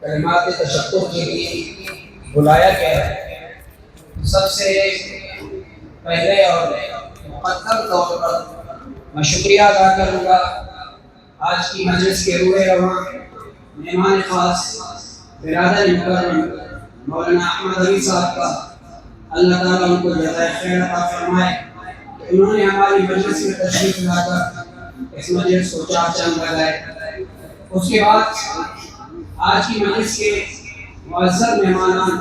کلمات تشکر کے لیے بلایا گیا ہے۔ سب سے پہلے اور مقدم طور پر میں شکریہ ادا کروں گا آج کی مجلس کے روح رواں مہمان خاص برادر مکرم مولانا احمد علی صاحب کا، اللہ تعالیٰ ان کو جزائے خیر عطا فرمائے کہ انہوں نے ہماری مجلس میں تشریف لا کر اس مجلس کو چار چاند لگائے۔ اس کے بعد آج کی مجلس کے معزز مہمانان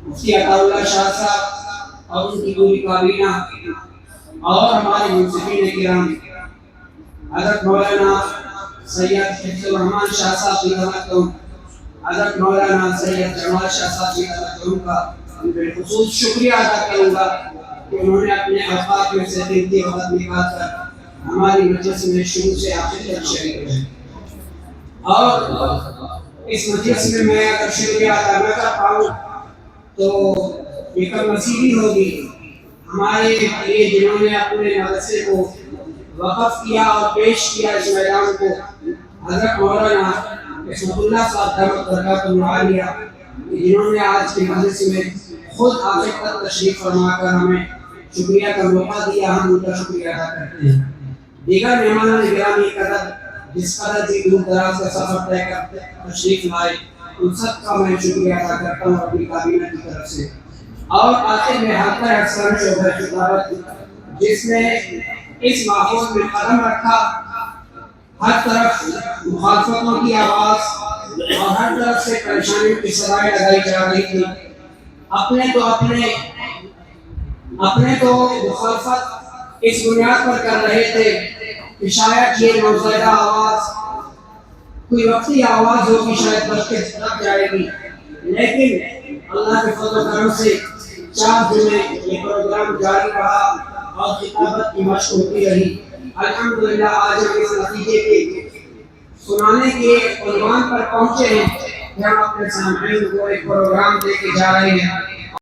مفتی عطا اللہ شاہ صاحب اور ان کی پوری کابینہ اور ہمارے منصفین کرام حضرت مولانا سید حفظ الرحمان شاہ صاحب کی خدمتوں، حضرت مولانا سید جمال شاہ صاحب کی خدمتوں کا بالخصوص شکریہ ادا کروں گا کہ انہوں نے اپنے اوقات میں سے قیمتی وقت نکال کر ہماری مجلس میں شروع سے آخر تک شریک رہے۔ اور اس مجلس میں اگر شکریہ ادا نہ کر پاؤں تو یہ کم نصیبی ہوگی ہمارے لیے جنہوں نے اپنے مدرسے کو وقف کیا اور پیش کیا اس میدان کو، حضرت مولانا عصمت اللہ صاحب دعوت برکاتہ عالیہ، جنہوں نے آج کے مجلس میں خود آخر تک تشریف فرما کر ہمیں شکریہ کا موقع دیا، ہم ان کا شکریہ ادا کرتے ہیں۔ دیگر مہمانان گرامی قدر جس قدر بھی دور دراز کا سفر طے کر تشریف لائے، ان سب کا میں شکریہ ادا کرتا ہوں اپنی کابینہ کی طرف سے۔ اور آخر میں حلقہ احسان شعبہ خطابت جس نے اس ماحول میں قدم رکھا، ہر طرف مخالفتوں کی آواز اور ہر طرف سے پریشانیوں کی صدائیں لگائی جا رہی تھی، اپنے تو مخالفت اس بنیاد پر کر رہے تھے کہ شاید یہ نوزائیدہ آواز کوئی وقتی آواز ہوگی، شاید بچ کے لگ جائے گی، لیکن اللہ کے فضل و کرم سے 4 دن میں یہ پروگرام جاری رہا اور خطابت کی مشق ہوتی رہی۔ الحمدللہ آج ہم اس نتیجے کے سنانے کے عنوان پر پہنچے ہیں کہ ہم اپنے سامعین کو ایک پروگرام دے کے جا رہے ہیں